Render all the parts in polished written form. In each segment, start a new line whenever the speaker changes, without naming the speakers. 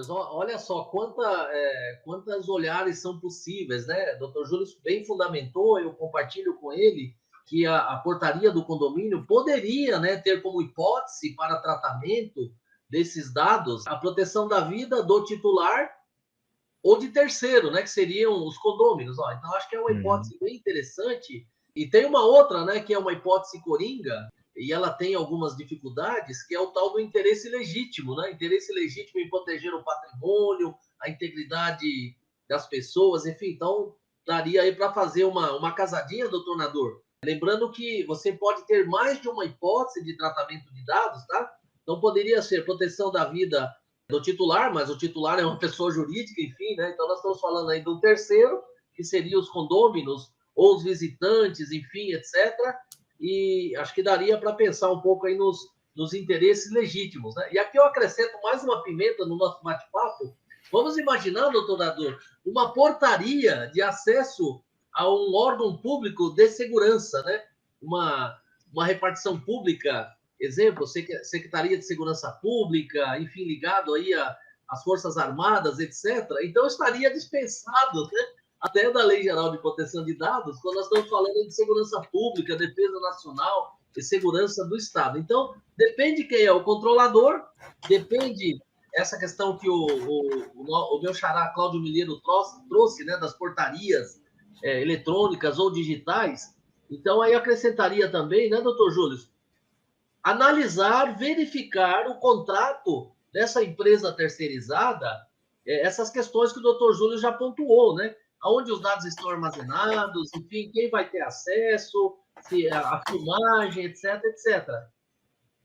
Júlio, olha só quantas olhares são possíveis, né? Dr. Júlio bem fundamentou, eu compartilho com ele que a portaria do condomínio poderia, né, ter como hipótese para tratamento desses dados a proteção da vida do titular ou de terceiro, né, que seriam os condôminos. Ó, então, acho que é uma
Uhum.
hipótese bem interessante. E tem uma outra, né, que é uma hipótese coringa, e ela tem algumas dificuldades, que é o tal do interesse legítimo, né? Interesse legítimo em proteger o patrimônio, a integridade das pessoas, enfim. Então, daria aí para fazer uma casadinha, doutor Nador. Lembrando que você pode ter mais de uma hipótese de tratamento de dados, tá? Então, poderia ser proteção da vida do titular, mas o titular é uma pessoa jurídica, enfim, né? Então, nós estamos falando aí do terceiro, que seria os condôminos ou os visitantes, enfim, etc. E acho que daria para pensar um pouco aí nos interesses legítimos, né? E aqui eu acrescento mais uma pimenta no nosso bate-papo. Vamos imaginar, doutor Dador, uma portaria de acesso a um órgão público de segurança, né? Uma repartição pública, exemplo, Secretaria de Segurança Pública, enfim, ligado aí às Forças Armadas, etc. Então, estaria dispensado, né, até da Lei Geral de Proteção de Dados, quando nós estamos falando de segurança pública, defesa nacional e segurança do Estado. Então, depende quem é o controlador, depende essa questão que o meu xará Cláudio Milheiro trouxe, né, das portarias eletrônicas ou digitais. Então, aí acrescentaria também, né, doutor Júlio, analisar, verificar o contrato dessa empresa terceirizada, essas questões que o doutor Júlio já pontuou, né? Onde os dados estão armazenados, enfim, quem vai ter acesso, se a filmagem, etc, etc.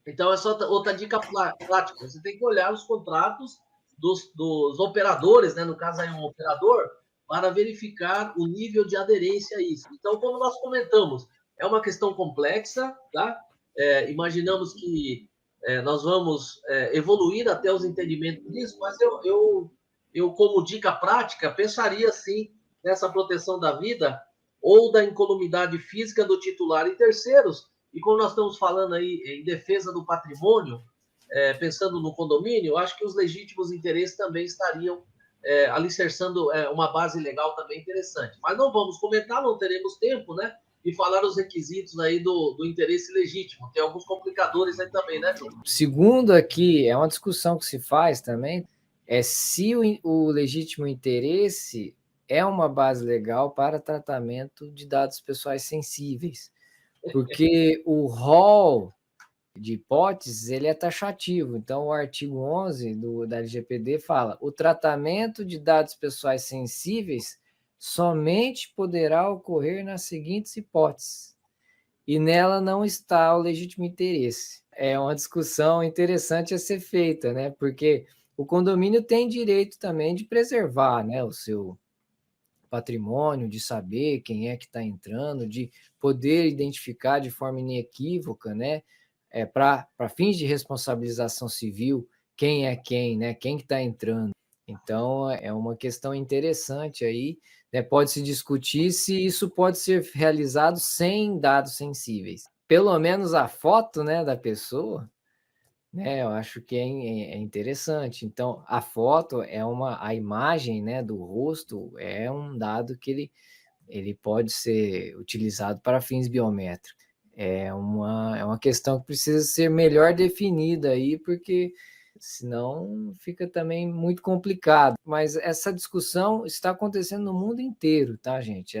Então, essa outra dica prática. Você tem que olhar os contratos dos operadores, né? No caso aí um operador, para verificar o nível de aderência a isso. Então, como nós comentamos, é uma questão complexa, tá? Imaginamos que nós vamos evoluir até os entendimentos disso, mas eu, como dica prática, pensaria sim nessa proteção da vida ou da incolumidade física do titular e terceiros. E como nós estamos falando aí em defesa do patrimônio, pensando no condomínio, acho que os legítimos interesses também estariam alicerçando uma base legal também interessante. Mas não vamos comentar, não teremos tempo, né? E falar os requisitos aí do interesse legítimo. Tem alguns complicadores aí também, né, Júlio?
Segundo aqui, é uma discussão que se faz também, é se o legítimo interesse é uma base legal para tratamento de dados pessoais sensíveis, porque o rol de hipóteses ele é taxativo. Então, o artigo 11 da LGPD fala: o tratamento de dados pessoais sensíveis somente poderá ocorrer nas seguintes hipóteses, e nela não está o legítimo interesse. É uma discussão interessante a ser feita, né? Porque o condomínio tem direito também de preservar, né, o seu patrimônio, de saber quem é que está entrando, de poder identificar de forma inequívoca, né, para fins de responsabilização civil, quem é quem, né, quem que está entrando. Então, é uma questão interessante aí, né, pode-se discutir se isso pode ser realizado sem dados sensíveis. Pelo menos a foto, né, da pessoa, né, eu acho que é interessante. Então, a foto a imagem, né, do rosto é um dado que ele pode ser utilizado para fins biométricos. É uma questão que precisa ser melhor definida aí, porque senão fica também muito complicado. Mas essa discussão está acontecendo no mundo inteiro, tá, gente?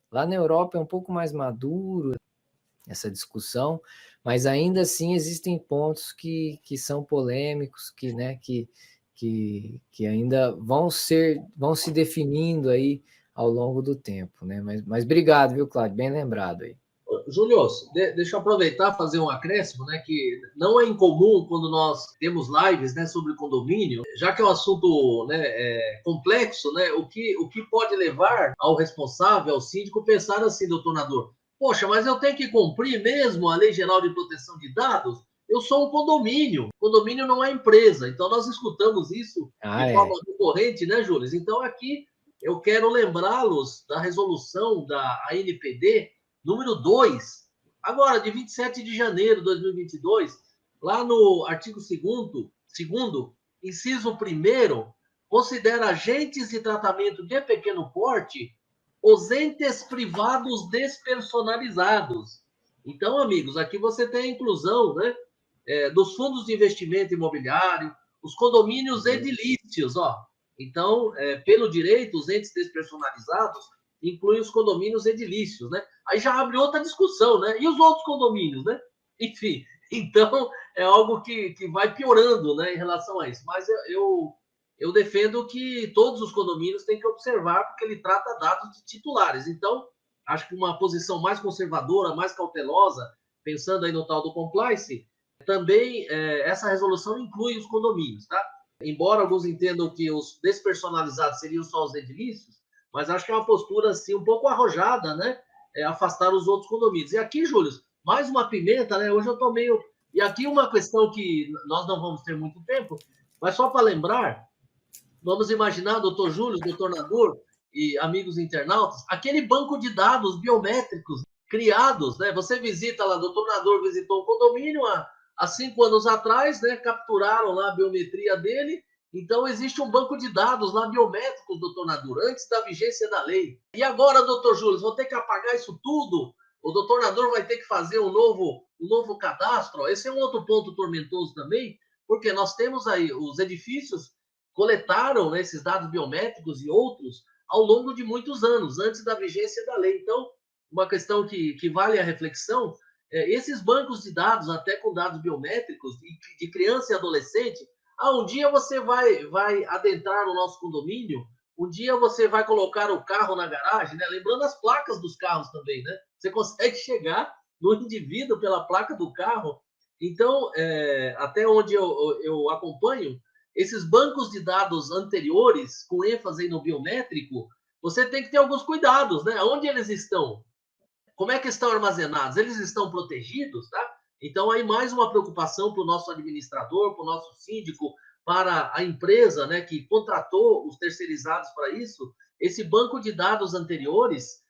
Lá na Europa é um pouco mais maduro essa discussão, mas ainda assim existem pontos que são polêmicos, né, que ainda vão se definindo aí ao longo do tempo, né? Mas obrigado, viu, Cláudio? Bem lembrado aí.
Júlio, deixa eu aproveitar e fazer um acréscimo, né? Que não é incomum quando nós temos lives, né, sobre condomínio, já que é um assunto, né, complexo, né? O que pode levar ao responsável, ao síndico, pensar assim, doutor Nador: poxa, mas eu tenho que cumprir mesmo a Lei Geral de Proteção de Dados? Eu sou um condomínio. Condomínio não é empresa. Então nós escutamos isso
Ah,
de forma
é.
recorrente, né, Júlio? Então aqui eu quero lembrá-los da resolução da ANPD número 2, agora de 27 de janeiro de 2022, lá no artigo 2º, inciso 1º, considera agentes de tratamento de pequeno porte os entes privados despersonalizados. Então, amigos, aqui você tem a inclusão, né, dos fundos de investimento imobiliário, os condomínios edilícios, ó. Então, pelo direito, os entes despersonalizados incluem os condomínios edilícios, né? Aí já abre outra discussão, né? E os outros condomínios, né? Enfim, então é algo que vai piorando, né, em relação a isso. Mas eu defendo que todos os condomínios têm que observar, porque ele trata dados de titulares. Então, acho que uma posição mais conservadora, mais cautelosa, pensando aí no tal do compliance, também essa resolução inclui os condomínios, tá? Embora alguns entendam que os despersonalizados seriam só os edilícios, mas acho que é uma postura assim um pouco arrojada, né? Afastar os outros condomínios. E aqui, Júlio, mais uma pimenta, né? Hoje eu tô meio... E aqui uma questão que nós não vamos ter muito tempo, mas só para lembrar, vamos imaginar, doutor Júlio, doutor Nadur e amigos internautas, aquele banco de dados biométricos criados, né? Você visita lá, doutor Nadur visitou o condomínio há 5 anos atrás, né? Capturaram lá a biometria dele. Então, existe um banco de dados lá biométricos, doutor Nadur, antes da vigência da lei. E agora, doutor Júlio, vão ter que apagar isso tudo? O doutor Nadur vai ter que fazer um novo cadastro? Esse é um outro ponto tormentoso também, porque nós temos aí os edifícios coletaram, né, esses dados biométricos e outros ao longo de muitos anos, antes da vigência da lei. Então, uma questão que vale a reflexão, esses bancos de dados, até com dados biométricos, de criança e adolescente, um dia você vai adentrar no nosso condomínio, um dia você vai colocar o carro na garagem, né? Lembrando as placas dos carros também, né? Você consegue chegar no indivíduo pela placa do carro. Então, até onde eu acompanho, esses bancos de dados anteriores, com ênfase no biométrico, você tem que ter alguns cuidados, né? Onde eles estão? Como é que estão armazenados? Eles estão protegidos, tá? Então, aí mais uma preocupação para o nosso administrador, para o nosso síndico, para a empresa, né, que contratou os terceirizados para isso. Esse banco de dados anteriores,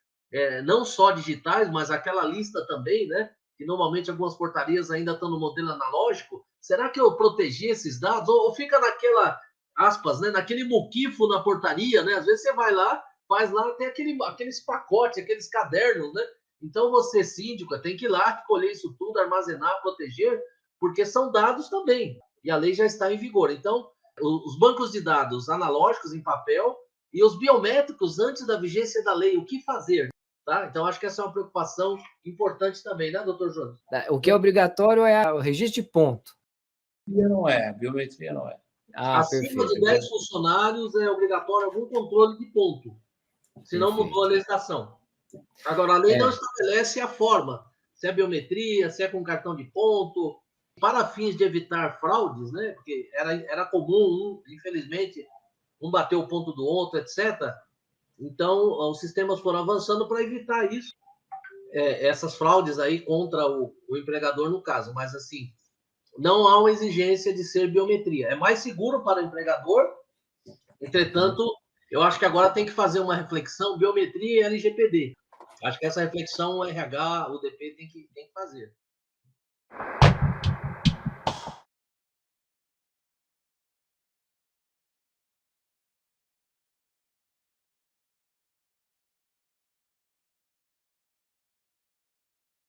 não só digitais, mas aquela lista também, né, que normalmente algumas portarias ainda estão no modelo analógico. Será que eu protegi esses dados? Ou fica naquela, aspas, né, naquele muquifo na portaria, né? Às vezes você vai lá, faz lá, tem aqueles pacotes, aqueles cadernos, né? Então, você, síndico, tem que ir lá, colher isso tudo, armazenar, proteger, porque são dados também, e a lei já está em vigor. Então, os bancos de dados analógicos em papel e os biométricos antes da vigência da lei, o que fazer? Tá? Então, acho que essa é uma preocupação importante também, né, doutor Jonas?
O que é obrigatório é o registro de ponto.
Não é, biometria não é.
Acima
Perfeito.
de 10 funcionários é obrigatório algum controle de ponto, senão mudou a legislação. Agora, a lei não estabelece a forma, se é biometria, se é com cartão de ponto, para fins de evitar fraudes, né? Porque era comum, infelizmente, um bater o ponto do outro, etc. Então, os sistemas foram avançando para evitar isso, essas fraudes aí contra o empregador, no caso. Mas, assim, não há uma exigência de ser biometria. É mais seguro para o empregador, entretanto, eu acho que agora tem que fazer uma reflexão, biometria e LGPD. Acho que essa reflexão o RH, o DP tem que fazer.